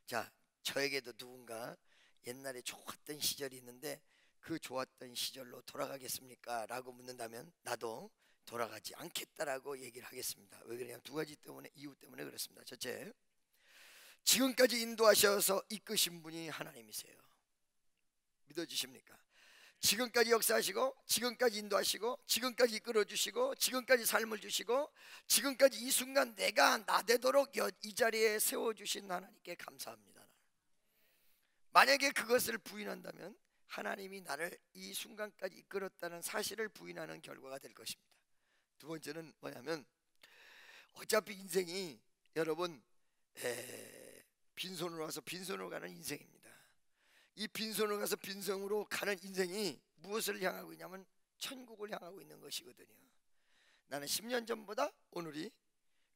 자, 저에게도 누군가 옛날에 좋았던 시절이 있는데 그 좋았던 시절로 돌아가겠습니까? 라고 묻는다면 나도 돌아가지 않겠다라고 얘기를 하겠습니다. 왜 그러냐면 두 가지 때문에, 이유 때문에 그렇습니다. 첫째, 지금까지 인도하셔서 이끄신 분이 하나님이세요. 믿어지십니까? 지금까지 역사하시고, 지금까지 인도하시고, 지금까지 이끌어주시고, 지금까지 삶을 주시고, 지금까지 이 순간 내가 나되도록 이 자리에 세워주신 하나님께 감사합니다. 만약에 그것을 부인한다면 하나님이 나를 이 순간까지 이끌었다는 사실을 부인하는 결과가 될 것입니다. 두 번째는 뭐냐면, 어차피 인생이 여러분 빈손으로 와서 빈손으로 가는 인생입니다. 이 빈손으로 가서 빈손으로 가는 인생이 무엇을 향하고 있냐면 천국을 향하고 있는 것이거든요. 나는 10년 전보다 오늘이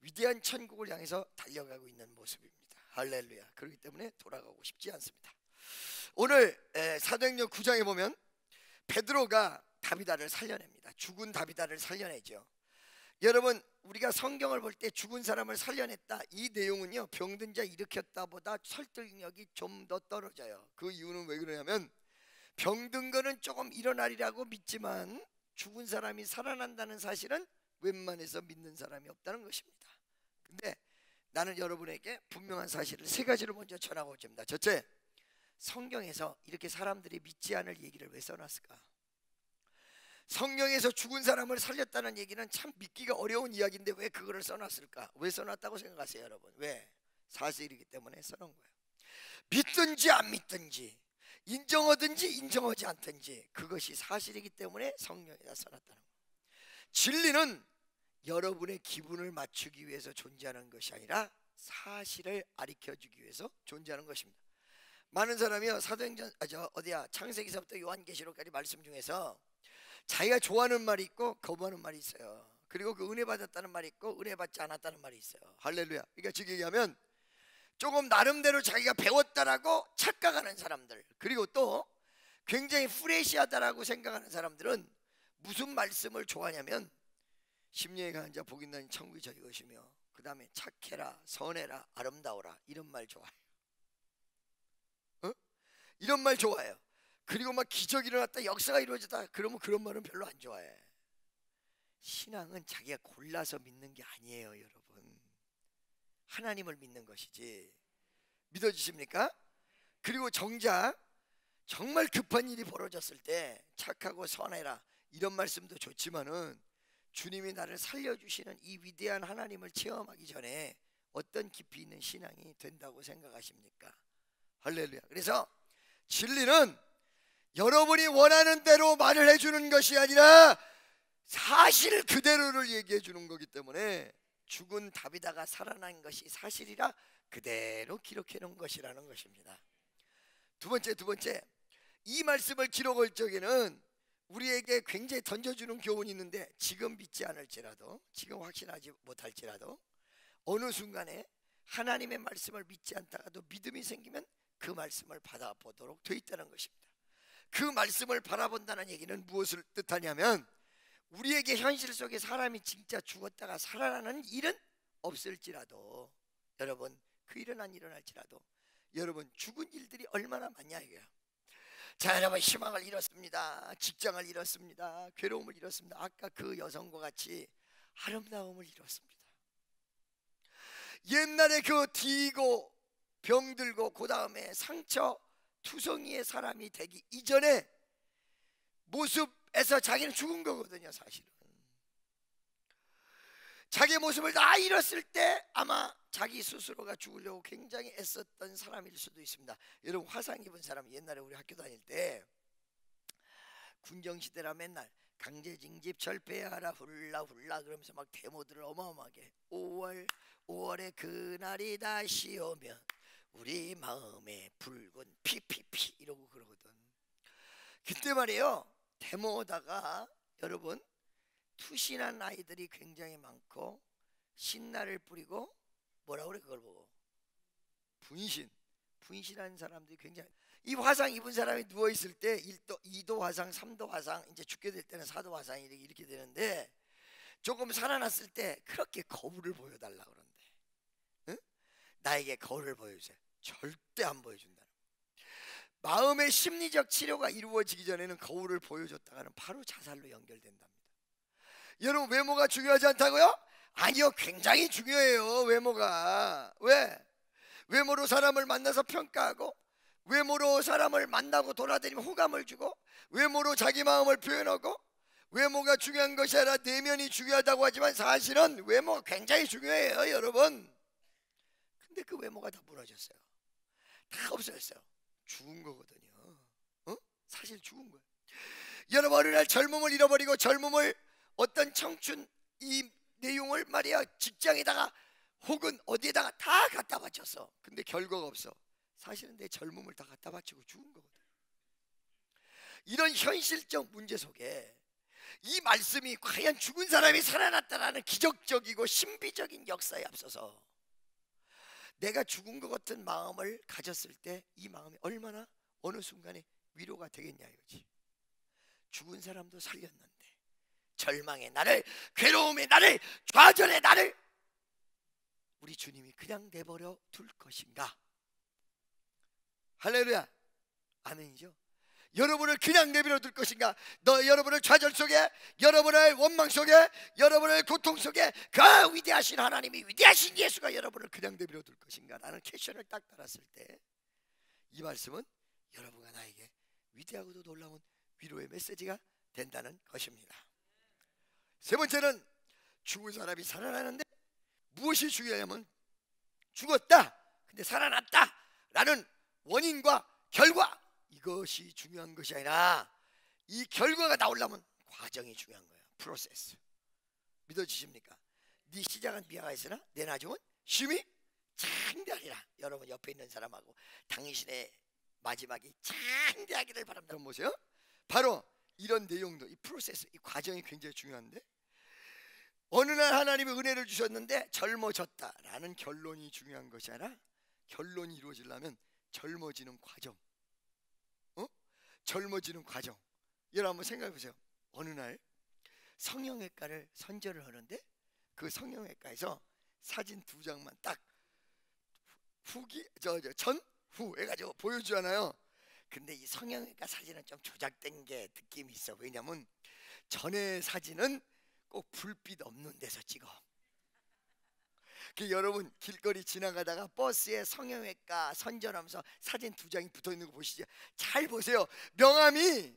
위대한 천국을 향해서 달려가고 있는 모습입니다. 할렐루야. 그렇기 때문에 돌아가고 싶지 않습니다. 오늘 사도행전 9장에 보면 베드로가 다비다를 살려냅니다. 죽은 다비다를 살려내죠. 여러분, 우리가 성경을 볼 때 죽은 사람을 살려냈다, 이 내용은요 병든 자 일으켰다보다 설득력이 좀 더 떨어져요. 그 이유는 왜 그러냐면 병든 거는 조금 일어나리라고 믿지만 죽은 사람이 살아난다는 사실은 웬만해서 믿는 사람이 없다는 것입니다. 근데 나는 여러분에게 분명한 사실을 세 가지로 먼저 전하고 있습니다. 첫째, 성경에서 이렇게 사람들이 믿지 않을 얘기를 왜 써놨을까? 성경에서 죽은 사람을 살렸다는 얘기는 참 믿기가 어려운 이야기인데 왜 그거를 써놨을까? 왜 써놨다고 생각하세요, 여러분? 왜? 사실이기 때문에 써놓은 거예요. 믿든지 안 믿든지, 인정하든지 인정하지 않든지, 그것이 사실이기 때문에 성경에다 써놨다는 거예요. 진리는 여러분의 기분을 맞추기 위해서 존재하는 것이 아니라 사실을 가르쳐주기 위해서 존재하는 것입니다. 많은 사람이요 사도행전 창세기서부터 요한계시록까지 말씀 중에서 자기가 좋아하는 말이 있고 거부하는 말이 있어요. 그리고 그 은혜 받았다는 말이 있고 은혜 받지 않았다는 말이 있어요. 할렐루야. 그러니까 즉 얘기하면 조금 나름대로 자기가 배웠다라고 착각하는 사람들, 그리고 또 굉장히 프레시하다라고 생각하는 사람들은 무슨 말씀을 좋아하냐면 심령에 강한 자 복 있나니 천국이 저희 것이며, 그 다음에 착해라, 선해라, 아름다워라, 이런 말 좋아해요. 이런 말 좋아해요. 그리고 막 기적이 일어났다, 역사가 이루어졌다, 그러면 그런 말은 별로 안 좋아해. 신앙은 자기가 골라서 믿는 게 아니에요, 여러분. 하나님을 믿는 것이지. 믿어지십니까? 그리고 정작 정말 급한 일이 벌어졌을 때 착하고 선해라, 이런 말씀도 좋지만은 주님이 나를 살려주시는 이 위대한 하나님을 체험하기 전에 어떤 깊이 있는 신앙이 된다고 생각하십니까? 할렐루야. 그래서 진리는 여러분이 원하는 대로 말을 해주는 것이 아니라 사실 그대로를 얘기해 주는 거기 때문에 죽은 다비다가 살아난 것이 사실이라 그대로 기록해 놓은 것이라는 것입니다. 두 번째, 이 말씀을 기록할 적에는 우리에게 굉장히 던져주는 교훈이 있는데, 지금 믿지 않을지라도, 지금 확신하지 못할지라도 어느 순간에 하나님의 말씀을 믿지 않다가도 믿음이 생기면 그 말씀을 받아보도록 되어 있다는 것입니다. 그 말씀을 바라본다는 얘기는 무엇을 뜻하냐면 우리에게 현실 속에 사람이 진짜 죽었다가 살아나는 일은 없을지라도, 여러분 그 일은 안 일어날지라도 여러분 죽은 일들이 얼마나 많냐 이거야. 자, 여러분 희망을 잃었습니다, 직장을 잃었습니다, 괴로움을 잃었습니다, 아까 그 여성과 같이 아름다움을 잃었습니다. 옛날에 그 뒤고 병들고 그 다음에 상처 투성이의 사람이 되기 이전에 모습에서 자기는 죽은 거거든요. 사실은 자기의 모습을 다 잃었을 때 아마 자기 스스로가 죽으려고 굉장히 애썼던 사람일 수도 있습니다. 여러분 화상 입은 사람, 옛날에 우리 학교 다닐 때 군정시대라 맨날 강제징집 철폐하라 훌라 훌라 그러면서 막 데모들을 어마어마하게 5월에 그날이 다시 오면 우리 마음에 붉은 피피피 이러고 그러거든. 그때 말이에요 데모다가 여러분 투신한 아이들이 굉장히 많고 신나를 뿌리고 뭐라 그래 그걸 보고 분신한 사람들이 굉장히, 이 화상 입은 사람이 누워있을 때 1도 2도 화상 3도 화상, 이제 죽게 될 때는 4도 화상이 이렇게 되는데 조금 살아났을 때 그렇게 거울을 보여달라 그런대. 응? 나에게 거울을 보여주세요. 절대 안 보여준다. 마음의 심리적 치료가 이루어지기 전에는 거울을 보여줬다가는 바로 자살로 연결된답니다. 여러분, 외모가 중요하지 않다고요? 아니요, 굉장히 중요해요. 외모가. 왜? 외모로 사람을 만나서 평가하고, 외모로 사람을 만나고 돌아다니면 호감을 주고, 외모로 자기 마음을 표현하고, 외모가 중요한 것이 아니라 내면이 중요하다고 하지만 사실은 외모가 굉장히 중요해요, 여러분. 근데 그 외모가 다 무너졌어요. 다 없어졌어요. 죽은 거거든요. 사실 죽은 거예요. 여러분, 어느 날 젊음을 잃어버리고 젊음을 어떤 청춘 이 내용을 말이야 직장에다가 혹은 어디에다가 다 갖다 바쳤어. 근데 결과가 없어. 사실은 내 젊음을 다 갖다 바치고 죽은 거거든. 이런 현실적 문제 속에 이 말씀이 과연 죽은 사람이 살아났다라는 기적적이고 신비적인 역사에 앞서서 내가 죽은 것 같은 마음을 가졌을 때 이 마음이 얼마나 어느 순간에 위로가 되겠냐 이거지. 죽은 사람도 살렸는데 절망의 나를, 괴로움의 나를, 좌절의 나를 우리 주님이 그냥 내버려 둘 것인가? 할렐루야, 아멘이죠. 여러분을 그냥 내버려 둘 것인가? 여러분을 좌절 속에, 여러분의 원망 속에, 여러분의 고통 속에 그 위대하신 하나님이, 위대하신 예수가 여러분을 그냥 내버려 둘 것인가? 라는 퀘션을 딱 달았을 때 이 말씀은 여러분과 나에게 위대하고도 놀라운 위로의 메시지가 된다는 것입니다. 세 번째는 죽은 사람이 살아나는데 무엇이 중요하냐면 죽었다 근데 살아났다 라는 원인과 결과, 이것이 중요한 것이 아니라 이 결과가 나오려면 과정이 중요한 거예요. 프로세스. 믿어주십니까? 네 시작은 미화가 있으나 내 나중은 쉼이 장대하리라. 여러분 옆에 있는 사람하고 당신의 마지막이 장대하기를 바랍니다. 그럼 보세요. 바로 이런 내용도, 이 프로세스, 이 과정이 굉장히 중요한데, 어느 날 하나님이 은혜를 주셨는데 젊어졌다라는 결론이 중요한 것이 아니라 결론이 이루어지려면 젊어지는 과정, 젊어지는 과정. 여러분 한번 생각해 보세요. 어느 날 성형외과를 선전을 하는데 그 성형외과에서 사진 2장만 딱 후기 전후 해가지고 보여주잖아요. 근데 이 성형외과 사진은 좀 조작된 게 느낌이 있어. 왜냐면 전에 사진은 꼭 불빛 없는 데서 찍어. 여러분 길거리 지나가다가 버스에 성형외과 선전하면서 사진 2장이 붙어있는 거 보시죠. 잘 보세요. 명암이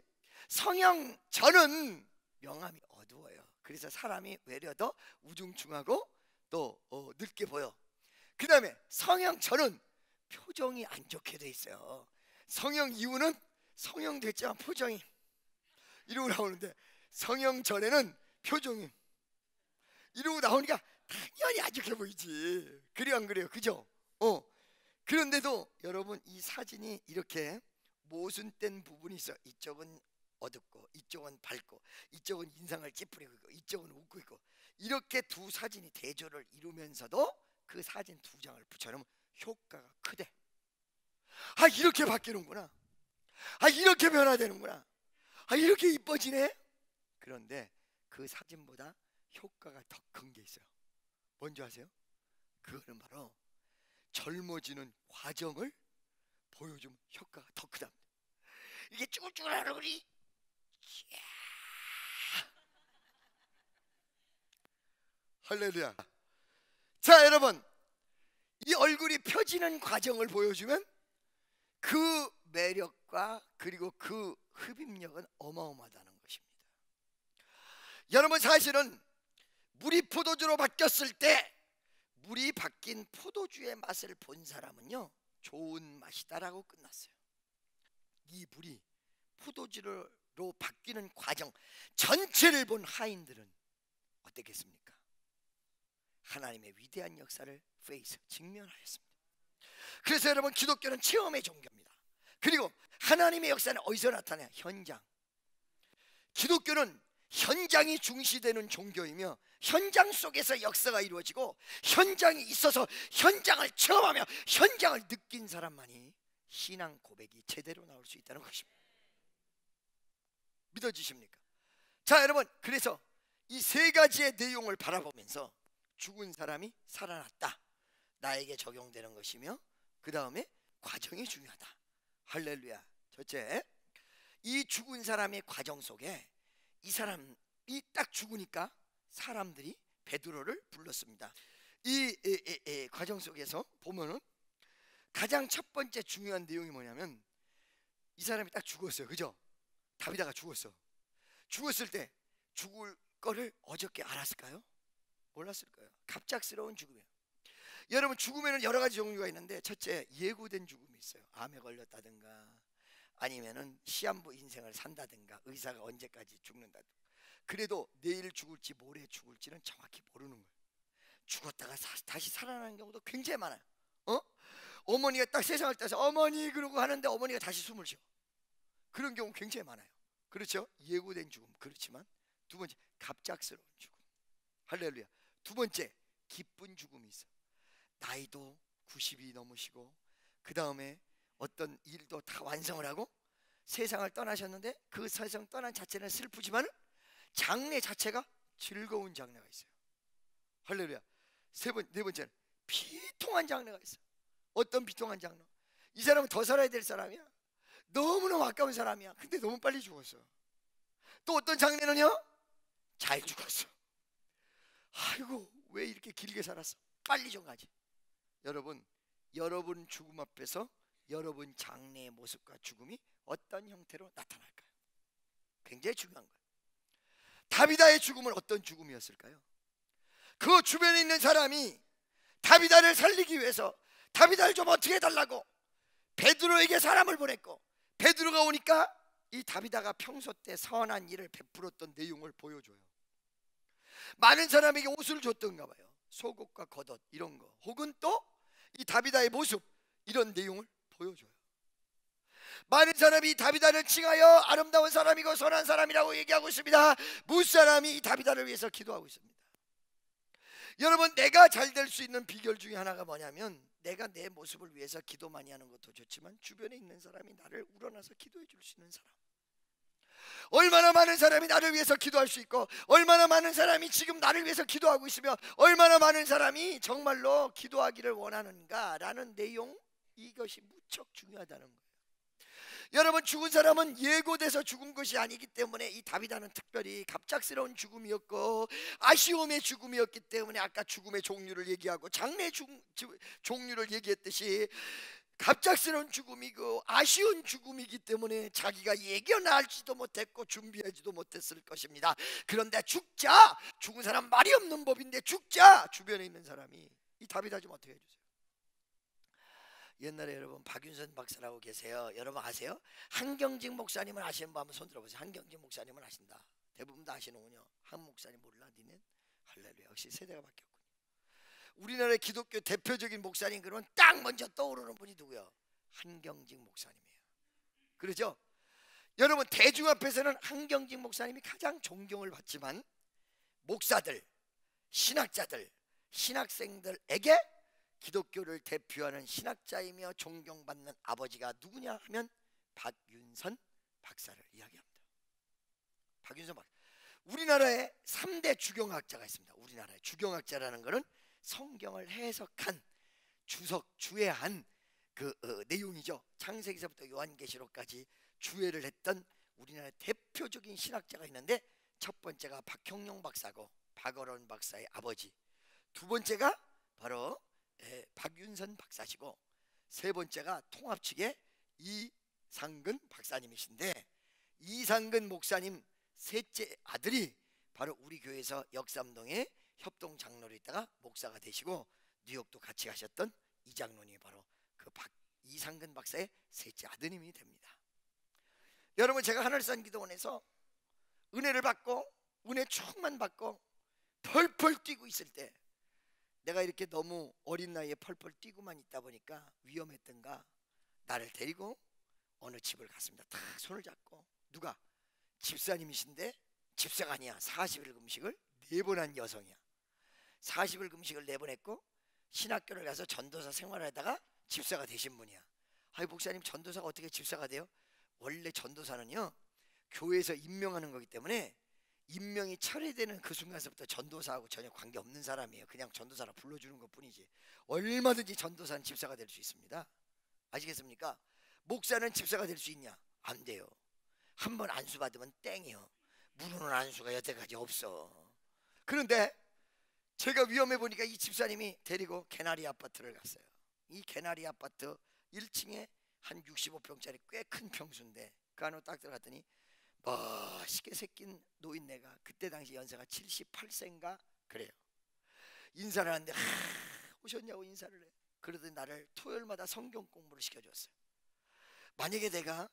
성형 전은 명암이 어두워요. 그래서 사람이 외려 더 우중충하고 또 늙게 보여. 그 다음에 성형 전은 표정이 안 좋게 돼 있어요. 성형 이후는 성형 됐지만 표정이 이러고 나오는데, 성형 전에는 표정이 이러고 나오니까 당연히 안 좋게 보이지. 그래요 안 그래요? 그죠? 그런데도 여러분 이 사진이 이렇게 모순된 부분이 있어. 이쪽은 어둡고 이쪽은 밝고 이쪽은 인상을 찌푸리고 있고 이쪽은 웃고 있고, 이렇게 두 사진이 대조를 이루면서도 그 사진 2장을 붙여놓으면 효과가 크대. 아, 이렇게 바뀌는구나. 아, 이렇게 변화되는구나. 아, 이렇게 이뻐지네. 그런데 그 사진보다 효과가 더 큰 게 있어요. 뭔지 아세요? 그거는 바로 젊어지는 과정을 보여주면 효과가 더 크답니다. 이게 쭈글쭈글한 얼굴이 할렐루야. 자 여러분, 이 얼굴이 펴지는 과정을 보여주면 그 매력과 그리고 그 흡입력은 어마어마하다는 것입니다. 여러분 사실은 물이 포도주로 바뀌었을 때 물이 바뀐 포도주의 맛을 본 사람은요 좋은 맛이다라고 끝났어요. 이 물이 포도주로 바뀌는 과정 전체를 본 하인들은 어떻겠습니까? 하나님의 위대한 역사를 직면하였습니다. 그래서 여러분 기독교는 체험의 종교입니다. 그리고 하나님의 역사는 어디서 나타나요? 현장. 기독교는 현장이 중시되는 종교이며 현장 속에서 역사가 이루어지고 현장이 있어서 현장을 체험하며 현장을 느낀 사람만이 신앙 고백이 제대로 나올 수 있다는 것입니다. 믿어지십니까? 자 여러분, 그래서 이 세 가지의 내용을 바라보면서 죽은 사람이 살아났다, 나에게 적용되는 것이며, 그 다음에 과정이 중요하다. 할렐루야. 첫째, 이 죽은 사람의 과정 속에 이 사람이 딱 죽으니까 사람들이 베드로를 불렀습니다. 이 과정 속에서 보면은 가장 첫 번째 중요한 내용이 뭐냐면 이 사람이 딱 죽었어요. 그죠? 다비다가 죽었어. 죽었을 때 죽을 거를 어저께 알았을까요? 몰랐을 거예요. 갑작스러운 죽음이에요. 여러분, 죽음에는 여러 가지 종류가 있는데 첫째, 예고된 죽음이 있어요. 암에 걸렸다든가 아니면은 시한부 인생을 산다든가 의사가 언제까지 죽는다든가. 그래도 내일 죽을지 모레 죽을지는 정확히 모르는 거예요. 죽었다가 다시 살아나는 경우도 굉장히 많아요. 어머니가 딱 세상을 떠서 어머니 그러고 하는데 어머니가 다시 숨을 쉬어. 그런 경우 굉장히 많아요. 그렇죠? 예고된 죽음. 그렇지만 두 번째, 갑작스러운 죽음. 할렐루야. 두 번째, 기쁜 죽음이 있어. 나이도 90이 넘으시고 그 다음에 어떤 일도 다 완성을 하고 세상을 떠나셨는데 그 세상 떠난 자체는 슬프지만 장래 자체가 즐거운 장래가 있어요. 할렐루야. 네 번째는 비통한 장래가 있어요. 어떤 비통한 장래? 이 사람은 더 살아야 될 사람이야. 너무너무 아까운 사람이야. 근데 너무 빨리 죽었어. 또 어떤 장래는요, 잘 죽었어. 아이고 왜 이렇게 길게 살았어? 빨리 좀 가지. 여러분 죽음 앞에서 여러분 장래의 모습과 죽음이 어떤 형태로 나타날까요? 굉장히 중요한 거예요. 다비다의 죽음은 어떤 죽음이었을까요? 그 주변에 있는 사람이 다비다를 살리기 위해서 다비다를 좀 어떻게 해달라고 베드로에게 사람을 보냈고, 베드로가 오니까 이 다비다가 평소 때 선한 일을 베풀었던 내용을 보여줘요. 많은 사람에게 옷을 줬던가 봐요. 속옷과 겉옷 이런 거, 혹은 또 이 다비다의 모습 이런 내용을 보여줘요. 많은 사람이 다비다를 칭하여 아름다운 사람이고 선한 사람이라고 얘기하고 있습니다. 무사람이 이 다비다를 위해서 기도하고 있습니다. 여러분, 내가 잘 될 수 있는 비결 중에 하나가 뭐냐면, 내가 내 모습을 위해서 기도 많이 하는 것도 좋지만 주변에 있는 사람이 나를 우러나서 기도해 줄 수 있는 사람. 얼마나 많은 사람이 나를 위해서 기도할 수 있고, 얼마나 많은 사람이 지금 나를 위해서 기도하고 있으며, 얼마나 많은 사람이 정말로 기도하기를 원하는가라는 내용, 이것이 무척 중요하다는 거예요. 여러분, 죽은 사람은 예고돼서 죽은 것이 아니기 때문에 이 다비다는 특별히 갑작스러운 죽음이었고 아쉬움의 죽음이었기 때문에 아까 죽음의 종류를 얘기하고 장래의 종류를 얘기했듯이 갑작스러운 죽음이고 아쉬운 죽음이기 때문에 자기가 예견할지도 못했고 준비하지도 못했을 것입니다. 그런데 죽은 사람 말이 없는 법인데 죽자, 주변에 있는 사람이 이 다비다 좀 어떻게 해주세요. 옛날에 여러분 박윤선 박사라고 계세요. 여러분 아세요? 한경직 목사님을 아시는 분 한번 손 들어보세요. 한경직 목사님을 아신다. 대부분 다 아시는군요. 한 목사님 몰라? 니는? 할렐루야. 역시 세대가 바뀌었군요. 우리나라의 기독교 대표적인 목사님 그러면 딱 먼저 떠오르는 분이 누구요? 한경직 목사님이에요. 그렇죠? 여러분, 대중 앞에서는 한경직 목사님이 가장 존경을 받지만 목사들, 신학자들, 신학생들에게 기독교를 대표하는 신학자이며 존경받는 아버지가 누구냐 하면 박윤선 박사를 이야기합니다. 박윤선 박사. 우리나라에 3대 주경학자가 있습니다. 우리나라의 주경학자라는 것은 성경을 해석한 주해한 그 내용이죠. 창세기서부터 요한계시록까지 주해를 했던 우리나라의 대표적인 신학자가 있는데, 첫 번째가 박형룡 박사고 박어론 박사의 아버지, 두 번째가 바로 박윤선 박사시고, 세 번째가 통합 측의 이상근 박사님이신데, 이상근 목사님 셋째 아들이 바로 우리 교회에서 역삼동에 협동 장로로 있다가 목사가 되시고 뉴욕도 같이 가셨던 이 장로님이 바로 그 이상근 박사의 셋째 아드님이 됩니다. 여러분, 제가 하늘산 기도원에서 은혜를 받고 은혜 충만 받고 펄펄 뛰고 있을 때, 내가 이렇게 너무 어린 나이에 펄펄 뛰고만 있다 보니까 위험했던가 나를 데리고 어느 집을 갔습니다. 다 손을 잡고, 누가? 집사님이신데, 집사가 아니야. 40일 금식을 4번 한 여성이야. 40일 금식을 4번 했고 신학교를 가서 전도사 생활을 하다가 집사가 되신 분이야. 아이, 목사님, 전도사가 어떻게 집사가 돼요? 원래 전도사는요, 교회에서 임명하는 거기 때문에 임명이 철회되는 그 순간서부터 전도사하고 전혀 관계없는 사람이에요. 그냥 전도사라 불러주는 것 뿐이지 얼마든지 전도사는 집사가 될 수 있습니다. 아시겠습니까? 목사는 집사가 될 수 있냐? 안 돼요. 한 번 안수 받으면 땡이요. 무료는 안수가 여태까지 없어. 그런데 제가 위험해 보니까 이 집사님이 데리고 개나리 아파트를 갔어요. 이 개나리 아파트 1층에 한 65평짜리 꽤 큰 평수인데 그 안으로 딱 들어갔더니 멋있게 새낀 노인네가 그때 당시 연세가 78세인가 그래요. 인사를 하는데 오셨냐고 인사를 해. 그러더니 나를 토요일마다 성경 공부를 시켜줬어요. 만약에 내가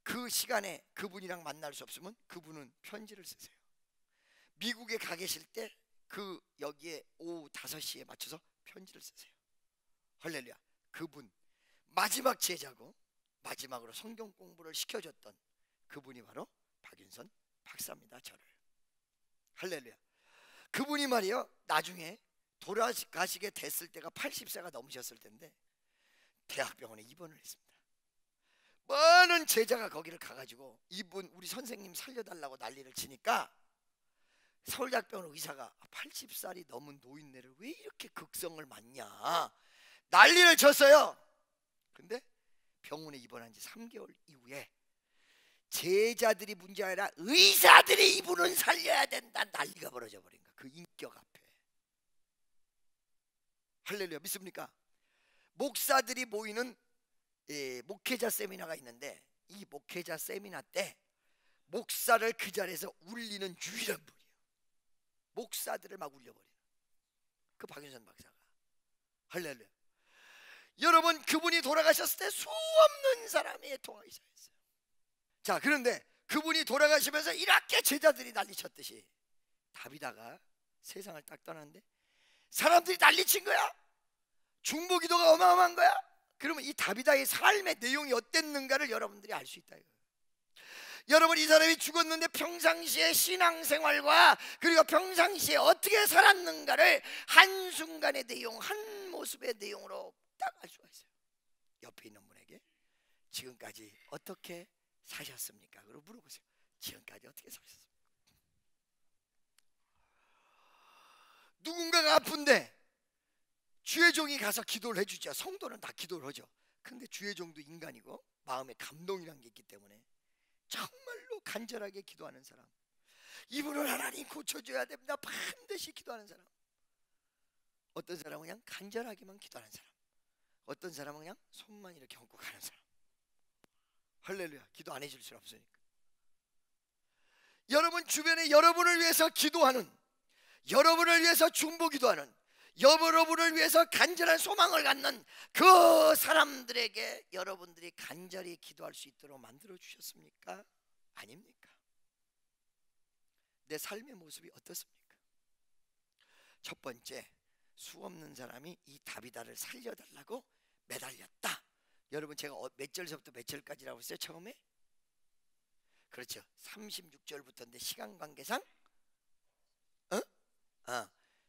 그 시간에 그분이랑 만날 수 없으면 그분은 편지를 쓰세요. 미국에 가 계실 때 그 여기에 오후 5시에 맞춰서 편지를 쓰세요. 할렐루야. 그분 마지막 제자고 마지막으로 성경 공부를 시켜줬던 그분이 바로 박윤선 박사입니다. 저를. 할렐루야. 그분이 말이요 나중에 돌아가시게 됐을 때가 80세가 넘으셨을 텐데 대학병원에 입원을 했습니다. 많은 제자가 거기를 가가지고 이분 우리 선생님 살려달라고 난리를 치니까 서울대학병원 의사가 80살이 넘은 노인네를 왜 이렇게 극성을 맞냐 난리를 쳤어요. 근데 병원에 입원한 지 3개월 이후에 제자들이 문제 아니라 의사들이 이분은 살려야 된다 난리가 벌어져 버린 거야. 그 인격 앞에. 할렐루야. 믿습니까? 목사들이 모이는 목회자 세미나가 있는데 이 목회자 세미나 때 목사를 그 자리에서 울리는 유일한 분이에요. 목사들을 막 울려버리는 그 박윤선 박사가. 할렐루야. 여러분 그분이 돌아가셨을 때 수없는 사람이 애통하기 시작했어요. 자 그런데 그분이 돌아가시면서 이렇게 제자들이 난리쳤듯이 다비다가 세상을 딱 떠났는데 사람들이 난리친 거야. 중보기도가 어마어마한 거야. 그러면 이 다비다의 삶의 내용이 어땠는가를 여러분들이 알 수 있다 이거예요. 여러분 이 사람이 죽었는데 평상시의 신앙생활과 그리고 평상시에 어떻게 살았는가를 한순간의 내용 한 모습의 내용으로 딱 알 수가 있어요. 옆에 있는 분에게 지금까지 어떻게 사셨습니까? 그리고 물어보세요. 지금까지 어떻게 사셨습니까? 누군가가 아픈데 주의 종이 가서 기도를 해주죠. 성도는 다 기도를 하죠. 근데 주의 종도 인간이고 마음에 감동이란 게 있기 때문에 정말로 간절하게 기도하는 사람, 이분을 하나님 고쳐줘야 됩니다 반드시 기도하는 사람. 어떤 사람은 그냥 간절하게만 기도하는 사람, 어떤 사람은 그냥 손만 이렇게 얹고 가는 사람. 할렐루야. 기도 안 해줄 수 없으니까. 여러분 주변에 여러분을 위해서 기도하는, 여러분을 위해서 중보기도하는, 여러분을 위해서 간절한 소망을 갖는 그 사람들에게 여러분들이 간절히 기도할 수 있도록 만들어 주셨습니까? 아닙니까? 내 삶의 모습이 어떻습니까? 첫 번째, 수없는 사람이 이 다비다를 살려달라고 매달렸다. 여러분 제가 몇 절서부터 몇 절까지라고 했어요? 처음에? 그렇죠. 36절부터인데 시간 관계상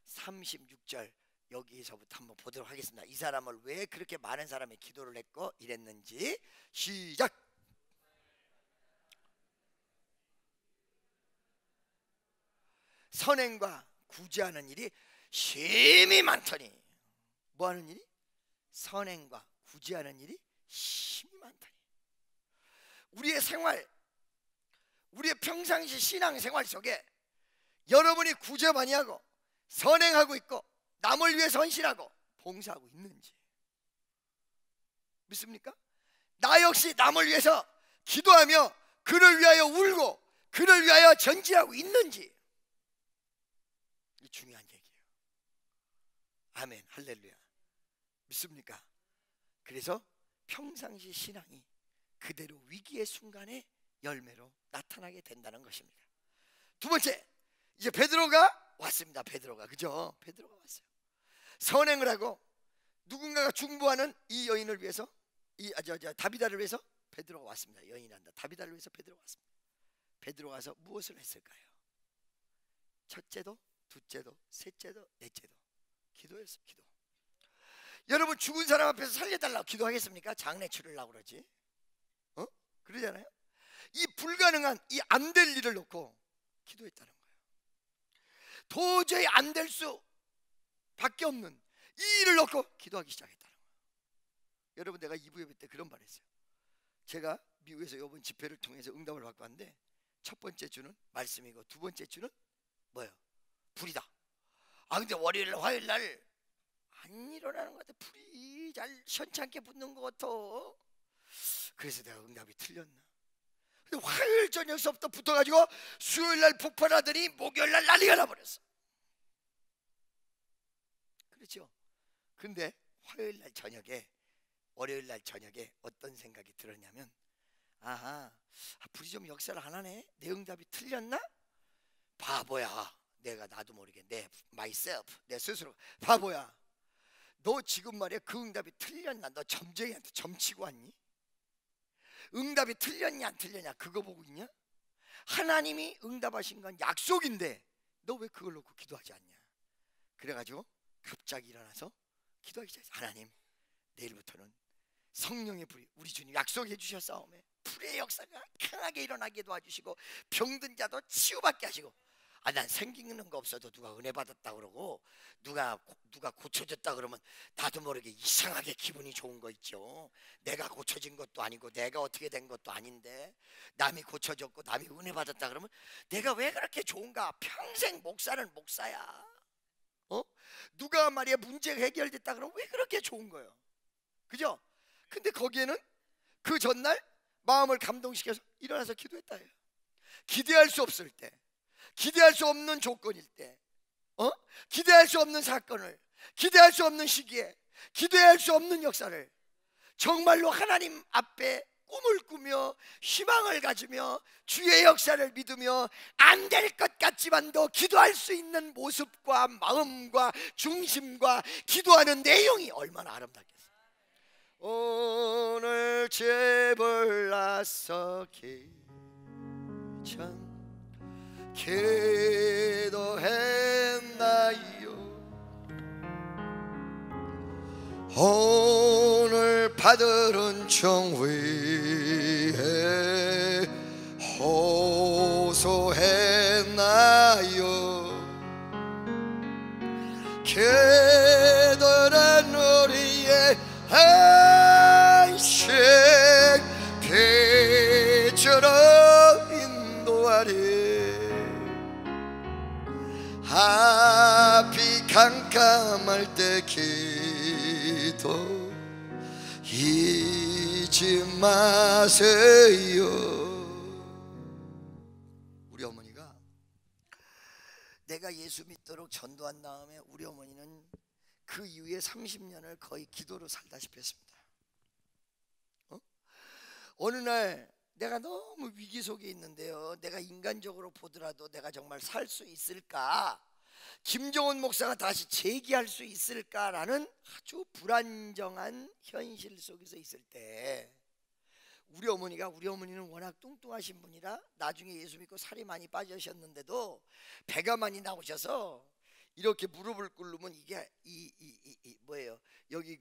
36절 여기서부터 한번 보도록 하겠습니다. 이 사람을 왜 그렇게 많은 사람이 기도를 했고 이랬는지. 시작. 선행과 구제하는 일이 심히 많더니. 뭐하는 일이? 선행과 구제하는 일이 심히 많더니. 우리의 생활, 우리의 평상시 신앙생활 속에 여러분이 구제 많이 하고 선행하고 있고 남을 위해 헌신하고 봉사하고 있는지 믿습니까? 나 역시 남을 위해서 기도하며 그를 위하여 울고 그를 위하여 전진하고 있는지. 이 중요한 얘기예요. 아멘. 할렐루야. 믿습니까? 그래서 평상시 신앙이 그대로 위기의 순간에 열매로 나타나게 된다는 것입니다. 두 번째, 이제 베드로가 왔습니다. 베드로가, 그죠? 베드로가 왔어요. 선행을 하고 누군가가 중보하는 이 여인을 위해서, 다비다를 위해서 베드로가 왔습니다. 여인한다. 다비다를 위해서 베드로가 왔습니다. 베드로가 와서 무엇을 했을까요? 첫째도, 둘째도, 셋째도, 넷째도 기도했어요. 기도. 여러분 죽은 사람 앞에서 살려달라고 기도하겠습니까? 장례 치르려고 그러지. 그러잖아요. 이 불가능한, 이 안 될 일을 놓고 기도했다는 거예요. 도저히 안 될 수밖에 없는 이 일을 놓고 기도하기 시작했다는 거예요. 여러분, 내가 2부 예배 때 그런 말 했어요. 제가 미국에서 이번 집회를 통해서 응답을 받고 왔는데, 첫 번째 주는 말씀이고 두 번째 주는 뭐예요? 불이다. 아, 근데 월요일 화요일 날 안 일어나는 것 같아. 불이 잘 시원찮게 붙는 것 같아. 그래서 내가 응답이 틀렸나? 근데 화요일 저녁서부터 붙어가지고 수요일 날 폭발하더니 목요일 날 난리가 나버렸어. 그렇죠? 근데 화요일 날 저녁에, 월요일 날 저녁에 어떤 생각이 들었냐면, 아하, 불이 좀 역사를 안 하네. 내 응답이 틀렸나? 바보야. 내가 나도 모르게 내 스스로 바보야. 너 지금 말이야 그 응답이 틀렸나? 너 점쟁이한테 점치고 왔니? 응답이 틀렸냐 안 틀렸냐 그거 보고 있냐? 하나님이 응답하신 건 약속인데 너 왜 그걸 놓고 기도하지 않냐? 그래가지고 갑자기 일어나서 기도하기 시작했어. 하나님, 내일부터는 성령의 불이, 우리 주님 약속해 주셨사오매 불의 역사가 강하게 일어나게 도와주시고 병든 자도 치유받게 하시고, 난 생기는 거 없어도 누가 은혜 받았다 그러고 누가 고쳐졌다 그러면 나도 모르게 이상하게 기분이 좋은 거 있죠. 내가 고쳐진 것도 아니고 내가 어떻게 된 것도 아닌데 남이 고쳐졌고 남이 은혜 받았다 그러면 내가 왜 그렇게 좋은가? 평생 목사는 목사야. 누가 말이야 문제가 해결됐다 그러면 왜 그렇게 좋은 거예요? 그죠? 근데 거기에는 그 전날 마음을 감동시켜서 일어나서 기도했다 해요. 기대할 수 없을 때, 기대할 수 없는 조건일 때, 기대할 수 없는 사건을, 기대할 수 없는 시기에, 기대할 수 없는 역사를 정말로 하나님 앞에 꿈을 꾸며 희망을 가지며 주의 역사를 믿으며 안 될 것 같지만도 기도할 수 있는 모습과 마음과 중심과 기도하는 내용이 얼마나 아름답겠어요. 오늘 제벌나서 기천 기도했나요? 오늘 받은 정위에 호소했나요? 기도는 우리의 안식 빛으로 인도하리. 앞이 깜깜할 때 기도 잊지 마세요. 우리 어머니가 내가 예수 믿도록 전도한 다음에 우리 어머니는 그 이후에 30년을 거의 기도로 살다시피 했습니다. 어느 날 내가 너무 위기 속에 있는데요, 내가 인간적으로 보더라도 내가 정말 살 수 있을까, 김정은 목사가 다시 재기할 수 있을까라는 아주 불안정한 현실 속에서 있을 때 우리 어머니는 워낙 뚱뚱하신 분이라 나중에 예수 믿고 살이 많이 빠지셨는데도 배가 많이 나오셔서 이렇게 무릎을 꿇으면 이게 뭐예요? 여기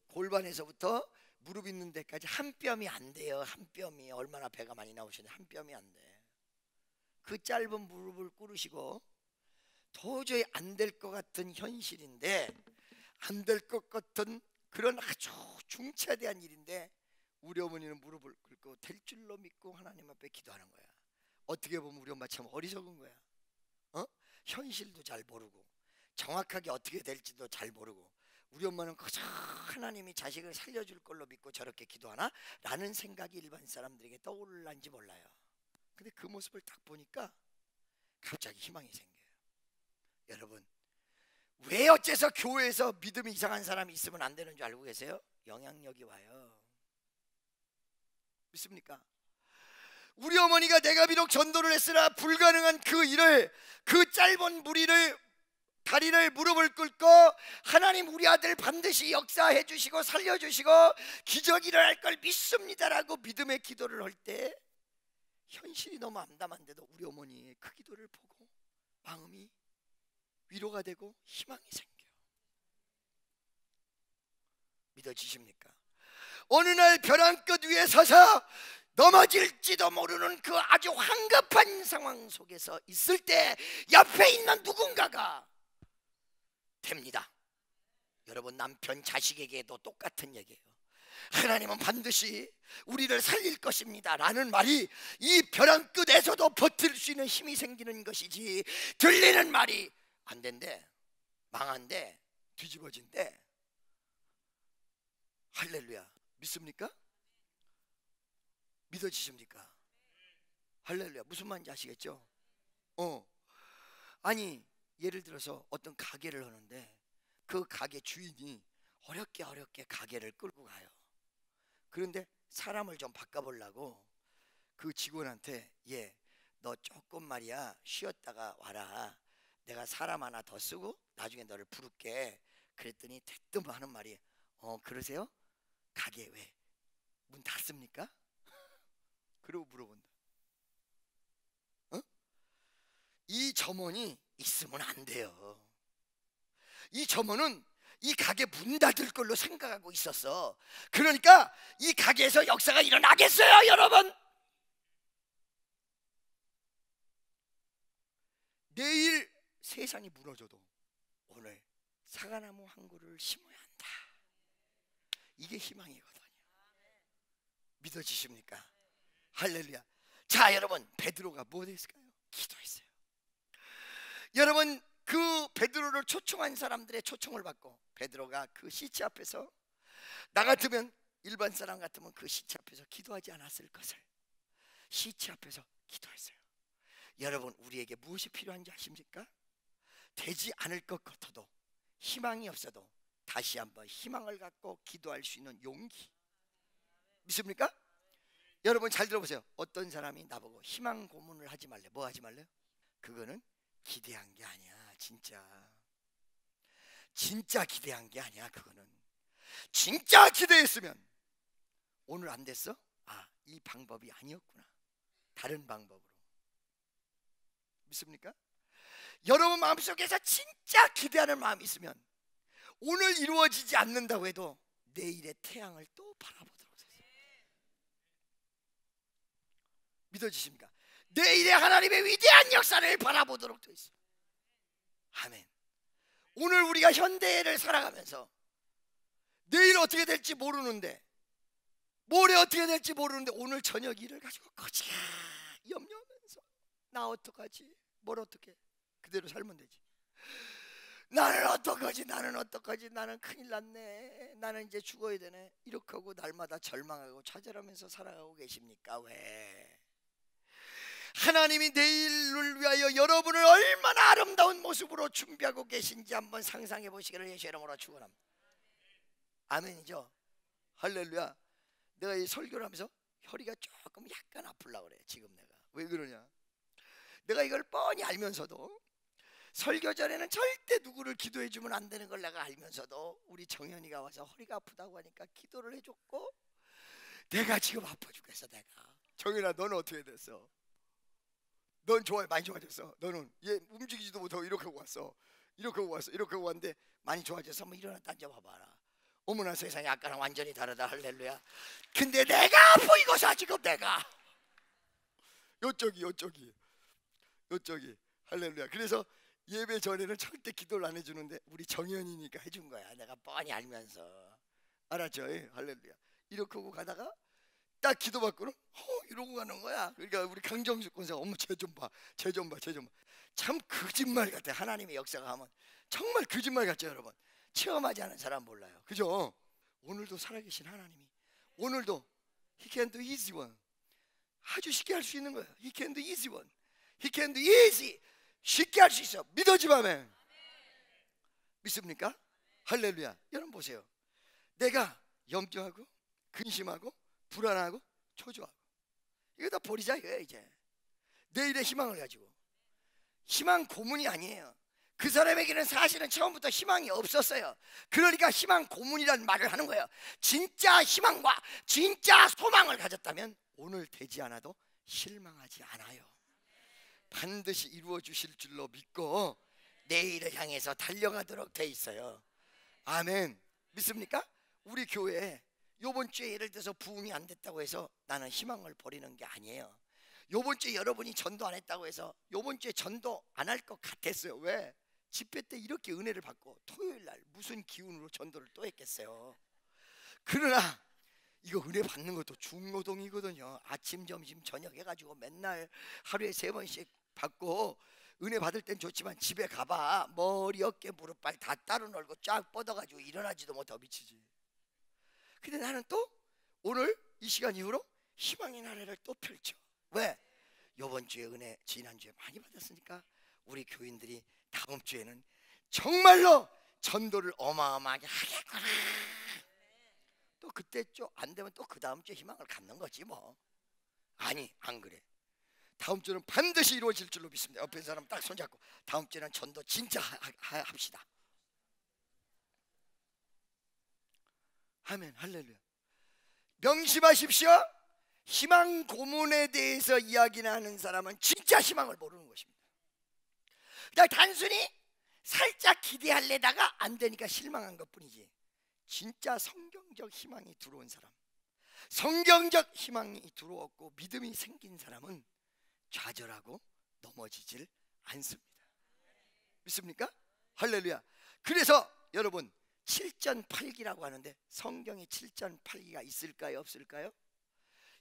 골반에서부터 무릎 있는 데까지 한 뼘이 안 돼요. 한 뼘이. 얼마나 배가 많이 나오시는데 한 뼘이 안 돼. 그 짧은 무릎을 꿇으시고 도저히 안 될 것 같은 현실인데, 안 될 것 같은 그런 아주 중차대한 일인데 우리 어머니는 무릎을 꿇고 될 줄로 믿고 하나님 앞에 기도하는 거야. 어떻게 보면 우리 엄마 참 어리석은 거야. 현실도 잘 모르고 정확하게 어떻게 될지도 잘 모르고, 우리 엄마는 그저 하나님이 자식을 살려줄 걸로 믿고 저렇게 기도하나? 라는 생각이 일반 사람들에게 떠올랐는지 몰라요. 근데 그 모습을 딱 보니까 갑자기 희망이 생겨요. 여러분, 왜 어째서 교회에서 믿음이 이상한 사람이 있으면 안 되는 줄 알고 계세요? 영향력이 와요. 믿습니까? 우리 어머니가 내가 비록 전도를 했으나 불가능한 그 일을, 그 짧은 다리를 무릎을 꿇고 하나님 우리 아들 반드시 역사해 주시고 살려주시고 기적이 일어날 걸 믿습니다라고 믿음의 기도를 할 때 현실이 너무 암담한데도 우리 어머니의 그 기도를 보고 마음이 위로가 되고 희망이 생겨요. 믿어지십니까? 어느 날 벼랑 끝 위에 서서 넘어질지도 모르는 그 아주 황급한 상황 속에서 있을 때 옆에 있는 누군가가 됩니다. 여러분, 남편 자식에게도 똑같은 얘기예요. 하나님은 반드시 우리를 살릴 것입니다 라는 말이 이 벼랑 끝에서도 버틸 수 있는 힘이 생기는 것이지, 들리는 말이 안 된대, 망한대, 뒤집어진대. 할렐루야. 믿습니까? 믿어지십니까? 할렐루야. 무슨 말인지 아시겠죠? 아니, 예를 들어서 어떤 가게를 하는데 그 가게 주인이 어렵게 가게를 끌고 가요. 그런데 사람을 좀 바꿔보려고 그 직원한테, 너 조금 말이야 쉬었다가 와라, 내가 사람 하나 더 쓰고 나중에 너를 부를게. 그랬더니 대뜸 하는 말이, 그러세요? 가게 왜 문 닫습니까? 그러고 물어본다. 이 점원이 있으면 안 돼요. 이 점원은 이 가게 문 닫을 걸로 생각하고 있었어. 그러니까 이 가게에서 역사가 일어나겠어요, 여러분? 내일 세상이 무너져도 오늘 사과나무 한 그루를 심어야 한다. 이게 희망이거든요. 믿어지십니까? 할렐루야. 자, 여러분, 베드로가 뭐 했을까요? 기도했어요. 여러분, 그 베드로를 초청한 사람들의 초청을 받고 베드로가 그 시체 앞에서, 나 같으면 일반 사람 같으면 그 시체 앞에서 기도하지 않았을 것을 시체 앞에서 기도했어요. 여러분, 우리에게 무엇이 필요한지 아십니까? 되지 않을 것 같아도, 희망이 없어도 다시 한번 희망을 갖고 기도할 수 있는 용기. 믿습니까? 여러분 잘 들어보세요. 어떤 사람이 나보고 희망 고문을 하지 말래. 뭐 하지 말래요? 그거는 기대한 게 아니야. 진짜 기대한 게 아니야. 그거는 진짜 기대했으면 오늘 안 됐어? 이 방법이 아니었구나. 다른 방법으로. 믿습니까? 여러분 마음속에서 진짜 기대하는 마음이 있으면 오늘 이루어지지 않는다고 해도 내일의 태양을 또 바라보도록 됐어요. 믿어지십니까? 내일의 하나님의 위대한 역사를 바라보도록 되어 있어요. 아멘. 오늘 우리가 현대를 살아가면서 내일 어떻게 될지 모르는데, 모레 어떻게 될지 모르는데 오늘 저녁 일을 가지고 거지가 염려하면서, 나 어떡하지? 뭘 어떡해? 그대로 살면 되지. 나는 어떡하지? 나는 큰일 났네. 나는 이제 죽어야 되네. 이렇게 하고 날마다 절망하고 좌절하면서 살아가고 계십니까? 왜? 하나님이 내일을 위하여 여러분을 얼마나 아름다운 모습으로 준비하고 계신지 한번 상상해 보시기를 예수의 이름으로 축원합니다. 아멘이죠? 할렐루야. 내가 이 설교를 하면서 혈이가 조금 약간 아플라 그래. 지금 내가 왜 그러냐? 내가 이걸 뻔히 알면서도, 설교 전에는 절대 누구를 기도해 주면 안 되는 걸 내가 알면서도 우리 정연이가 와서 허리가 아프다고 하니까 기도를 해줬고, 내가 지금 아파 죽겠어. 내가. 정연아, 너는 어떻게 됐어? 넌 좋아요. 많이 좋아졌어. 너는 얘 움직이지도 못하고 이렇게 하고 왔어. 이렇게 하고 왔는데 많이 좋아져서 한번 일어나 앉아봐봐라. 어머나 세상에, 아까랑 완전히 다르다. 할렐루야. 근데 내가 보이고서 지금 내가 요쪽이 할렐루야. 그래서 예배 전에는 절대 기도를 안 해주는데 우리 정연이니까 해준 거야. 내가 뻔히 알면서. 알았죠? 할렐루야. 이렇게 하고 가다가 딱 기도 받고는 이러고 가는 거야. 그러니까 우리 강정수 권사가 어머 쟤 좀 봐. 참 거짓말 같아. 하나님의 역사가 하면 정말 거짓말 같죠, 여러분. 체험하지 않은 사람 몰라요. 그죠? 오늘도 살아계신 하나님이 오늘도 He can do easy one. 아주 쉽게 할 수 있는 거예요. He can do easy one. He can do easy. 쉽게 할 수 있어. 믿어지면 믿습니까? 할렐루야. 여러분 보세요. 내가 염려하고 근심하고 불안하고 초조하고 이거 다 버리자 이거야. 이제 내일의 희망을 가지고. 희망 고문이 아니에요. 그 사람에게는 사실은 처음부터 희망이 없었어요. 그러니까 희망 고문이라는 말을 하는 거예요. 진짜 희망과 진짜 소망을 가졌다면 오늘 되지 않아도 실망하지 않아요. 반드시 이루어 주실 줄로 믿고 내일을 향해서 달려가도록 돼 있어요. 아멘. 믿습니까? 우리 교회에 요번 주에 예를 들어서 부흥이 안 됐다고 해서 나는 희망을 버리는 게 아니에요. 요번 주에 여러분이 전도 안 했다고 해서 요번 주에 전도 안 할 것 같았어요. 왜? 집회 때 이렇게 은혜를 받고 토요일 날 무슨 기운으로 전도를 또 했겠어요. 그러나 이거 은혜 받는 것도 중노동이거든요. 아침 점심 저녁 해가지고 맨날 하루에 3번씩 받고 은혜 받을 땐 좋지만 집에 가봐 머리 어깨 무릎 발 다 따로 놀고 쫙 뻗어가지고 일어나지도 못하고 미치지. 근데 나는 또 오늘 이 시간 이후로 희망의 나래를 또 펼쳐. 왜? 요번 주에 은혜 지난주에 많이 받았으니까 우리 교인들이 다음 주에는 정말로 전도를 어마어마하게 하겠구나. 또 그때 좀 안 되면 또 그 다음 주에 희망을 갖는 거지 뭐. 아니 안 그래. 다음 주는 반드시 이루어질 줄로 믿습니다. 옆에 사람 딱 손잡고 다음 주에는 전도 진짜 합시다. 아멘 할렐루야. 명심하십시오. 희망 고문에 대해서 이야기나 하는 사람은 진짜 희망을 모르는 것입니다. 그냥 단순히 살짝 기대하려다가 안 되니까 실망한 것뿐이지 진짜 성경적 희망이 들어온 사람, 성경적 희망이 들어왔고 믿음이 생긴 사람은 좌절하고 넘어지질 않습니다. 믿습니까? 할렐루야. 그래서 여러분 7전8기라고 하는데 성경에 7전8기가 있을까요? 없을까요?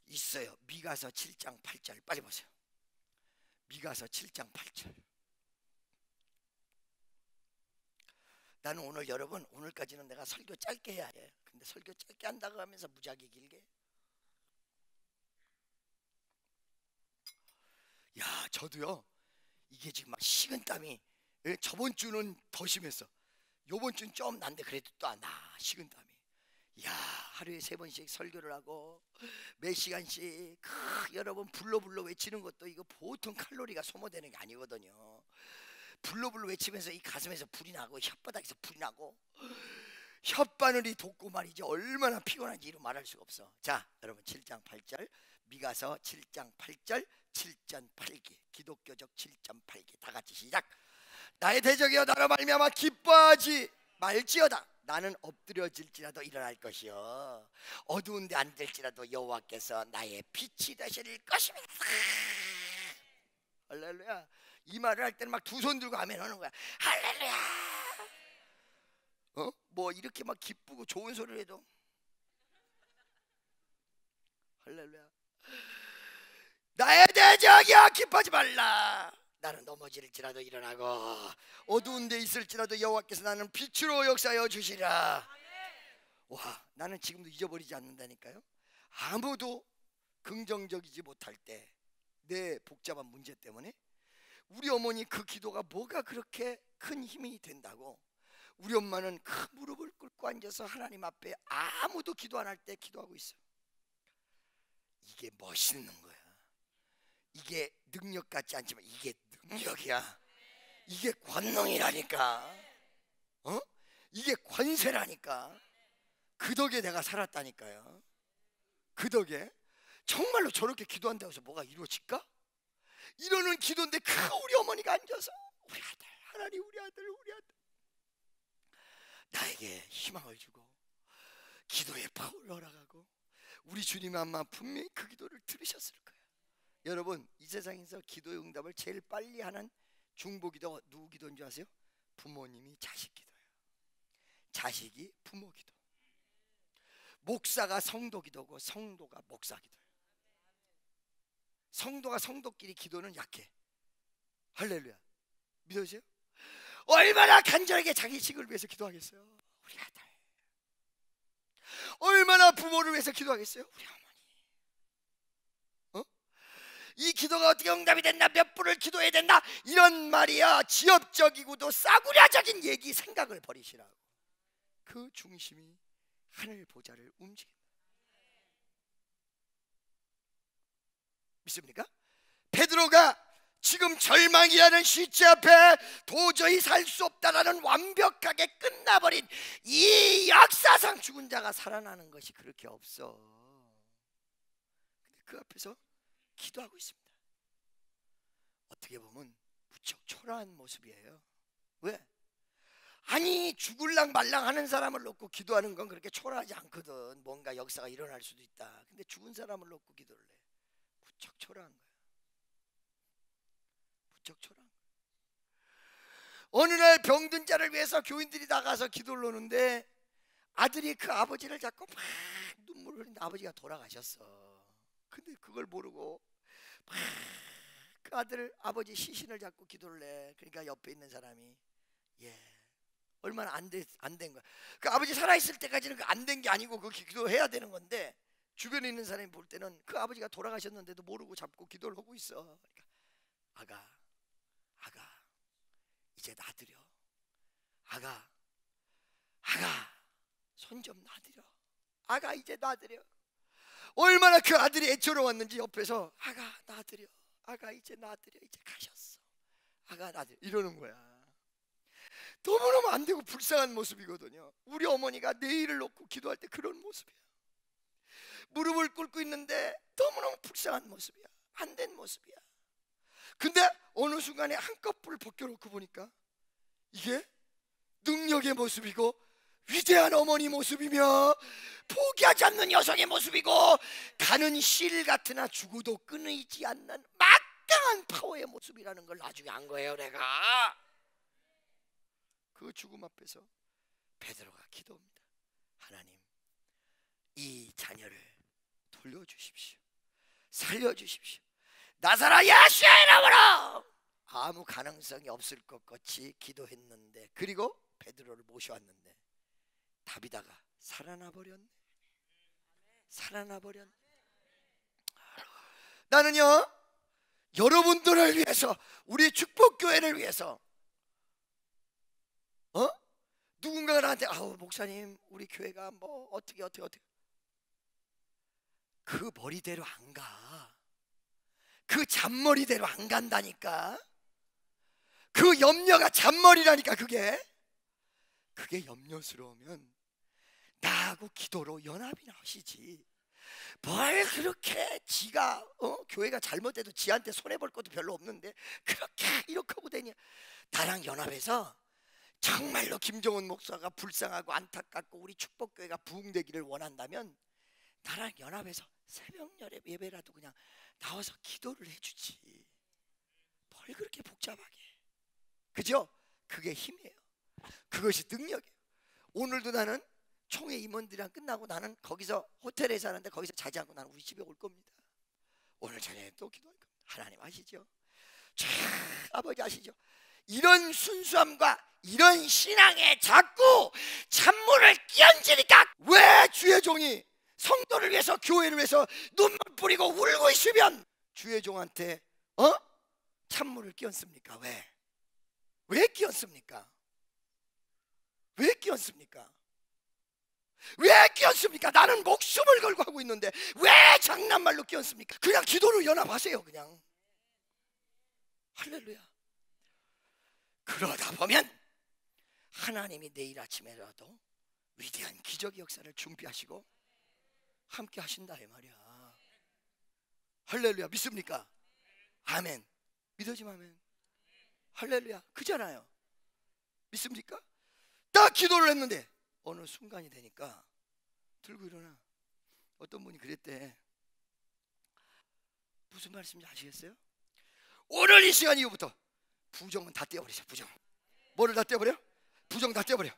있어요. 미가서 7장 8절 빨리 보세요. 미가서 7장 8절. 나는 오늘 여러분 오늘까지는 내가 설교 짧게 해야 해. 근데 설교 짧게 한다고 하면서 무지하게 길게. 야 저도요 이게 지금 막 식은땀이 저번 주는 더 심했어. 요번 주는 좀 난데 그래도 또 안 나 식은땀이. 야 하루에 3번씩 설교를 하고 몇 시간씩 여러분 불러불러 외치는 것도 이거 보통 칼로리가 소모되는 게 아니거든요. 불러불러 외치면서 이 가슴에서 불이 나고 혓바닥에서 불이 나고 혓바늘이 돋고 말이지 얼마나 피곤한지 이루 말할 수가 없어. 자 여러분 7장 8절 미가서 7장 8절 7전8기 기독교적 7전8기 다 같이 시작. 나의 대적이여 나로 말미암아 기뻐하지 말지어다. 나는 엎드려질지라도 일어날 것이요 어두운 데 앉을지라도 여호와께서 나의 빛이 되실 것입니다. 할렐루야. 이 말을 할 때는 막 두 손 들고 아멘 하는 거야. 할렐루야. 뭐 이렇게 막 기쁘고 좋은 소리를 해도 할렐루야. 나의 대적이여 기뻐하지 말라. 나는 넘어질지라도 일어나고 어두운 데 있을지라도 여호와께서 나는 빛으로 역사하여 주시라. 와 나는 지금도 잊어버리지 않는다니까요. 아무도 긍정적이지 못할 때 내 복잡한 문제 때문에 우리 어머니 그 기도가 뭐가 그렇게 큰 힘이 된다고. 우리 엄마는 그 무릎을 꿇고 앉아서 하나님 앞에 아무도 기도 안 할 때 기도하고 있어. 이게 멋있는 거야. 이게 능력 같지 않지만 이게 능력이야. 이게 권능이라니까. 이게 권세라니까. 그 덕에 내가 살았다니까요. 그 덕에 정말로 저렇게 기도한다고 해서 뭐가 이루어질까? 이러는 기도인데 그 우리 어머니가 앉아서 우리 아들 하나님 우리 아들 나에게 희망을 주고 기도의 파워를 허락하고 우리 주님 아마 분명히 그 기도를 들으셨을 거예요. 여러분 이 세상에서 기도의 응답을 제일 빨리 하는 중보기도 누구 기도인 줄 아세요? 부모님이 자식 기도예요. 자식이 부모 기도. 목사가 성도 기도고 성도가 목사 기도예요. 성도가 성도끼리 기도는 약해. 할렐루야. 믿으세요? 얼마나 간절하게 자기 식을 위해서 기도하겠어요? 우리 아들. 얼마나 부모를 위해서 기도하겠어요? 우리 어머니. 이 기도가 어떻게 응답이 됐나, 몇 분을 기도해야 된다, 이런 말이야 지엽적이고도 싸구려적인 얘기 생각을 버리시라고. 그 중심이 하늘 보좌를 움직인다. 믿습니까? 베드로가 지금 절망이라는 시체 앞에 도저히 살 수 없다라는 완벽하게 끝나버린 이 역사상 죽은 자가 살아나는 것이 그렇게 없어. 근데 그 앞에서 기도하고 있습니다. 어떻게 보면 무척 초라한 모습이에요. 왜? 아니 죽을랑 말랑 하는 사람을 놓고 기도하는 건 그렇게 초라하지 않거든. 뭔가 역사가 일어날 수도 있다. 근데 죽은 사람을 놓고 기도를 해. 무척 초라한 거야. 무척 초라한 거야. 어느 날 병든 자를 위해서 교인들이 나가서 기도를 하는데 아들이 그 아버지를 잡고 막 눈물을 흘리는데 아버지가 돌아가셨어. 근데 그걸 모르고 막 그 아들 아버지 시신을 잡고 기도를 해. 그러니까 옆에 있는 사람이 얼마나 안 된 거야. 그 아버지 살아있을 때까지는 그 안 된 게 아니고 그 기도해야 되는 건데 주변에 있는 사람이 볼 때는 그 아버지가 돌아가셨는데도 모르고 잡고 기도를 하고 있어. 그러니까 아가 이제 놔드려. 아가 손 좀 놔드려. 아가 이제 놔드려. 얼마나 그 아들이 애처로웠는지 옆에서 아가 놔드려. 아가 이제 놔드려. 이제 가셨어. 아가 놔드려. 이러는 거야. 너무너무 안 되고 불쌍한 모습이거든요. 우리 어머니가 내일을 놓고 기도할 때 그런 모습이야. 무릎을 꿇고 있는데 너무너무 불쌍한 모습이야. 안 된 모습이야. 근데 어느 순간에 한꺼풀 벗겨놓고 보니까 이게 능력의 모습이고 위대한 어머니 모습이며 포기하지 않는 여성의 모습이고 가는 실 같으나 죽어도 끊이지 않는 막강한 파워의 모습이라는 걸 나중에 안 거예요. 내가 그 죽음 앞에서 베드로가 기도합니다. 하나님, 이 자녀를 돌려주십시오. 살려주십시오. 나사렛 예수의 이름으로. 아무 가능성이 없을 것 같이 기도했는데, 그리고 베드로를 모셔왔는데 다비다가 살아나 버렸네. 나는요, 여러분들을 위해서, 우리 축복교회를 위해서 누군가가 나한테 목사님 우리 교회가 뭐 어떻게 그 머리대로 안 가. 그 잔머리대로 안 간다니까. 그 염려가 잔머리라니까. 그게 염려스러우면 나하고 기도로 연합이나 하시지. 뭘 그렇게 지가 교회가 잘못돼도 지한테 손해볼 것도 별로 없는데 그렇게 이렇게 하고 되냐. 나랑 연합해서 정말로 김정은 목사가 불쌍하고 안타깝고 우리 축복교회가 부흥되기를 원한다면 나랑 연합해서 새벽 예배라도 그냥 나와서 기도를 해주지. 뭘 그렇게 복잡하게. 그죠? 그게 힘이에요. 그것이 능력이에요. 오늘도 나는 총회 임원들이랑 끝나고 나는 거기서 호텔에 사는데 거기서 자지 않고 나는 우리 집에 올 겁니다. 오늘 저녁에 또 기도할 겁니다. 하나님 아시죠? 아버지 아시죠? 이런 순수함과 이런 신앙에 자꾸 찬물을 끼얹으니까 왜 주의 종이 성도를 위해서 교회를 위해서 눈물 뿌리고 울고 있으면 주의 종한테 찬물을 끼얹습니까? 왜 끼얹습니까? 왜 끼얹습니까? 나는 목숨을 걸고 하고 있는데 왜 장난말로 끼얹습니까? 그냥 기도로 연합하세요. 그냥. 할렐루야. 그러다 보면 하나님이 내일 아침에라도 위대한 기적의 역사를 준비하시고 함께 하신다 이 말이야. 할렐루야. 믿습니까? 아멘. 믿어지면 아멘. 할렐루야. 그잖아요. 믿습니까? 딱 기도를 했는데 어느 순간이 되니까 들고 일어나. 어떤 분이 그랬대. 무슨 말씀인지 아시겠어요? 오늘 이 시간 이후부터 부정은 다 떼어버리자. 부정. 뭐를 다 떼어버려? 부정 다 떼어버려.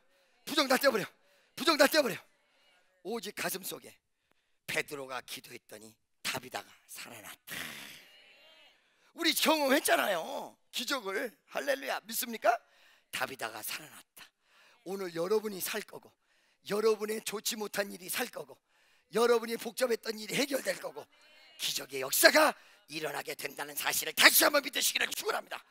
오직 가슴 속에 베드로가 기도했더니 다비다가 살아났다. 우리 경험했잖아요. 기적을. 할렐루야. 믿습니까? 다비다가 살아났다. 오늘 여러분이 살 거고, 여러분의 좋지 못한 일이 살 거고, 여러분이 복잡했던 일이 해결될 거고, 기적의 역사가 일어나게 된다는 사실을 다시 한번 믿으시기를 축원합니다.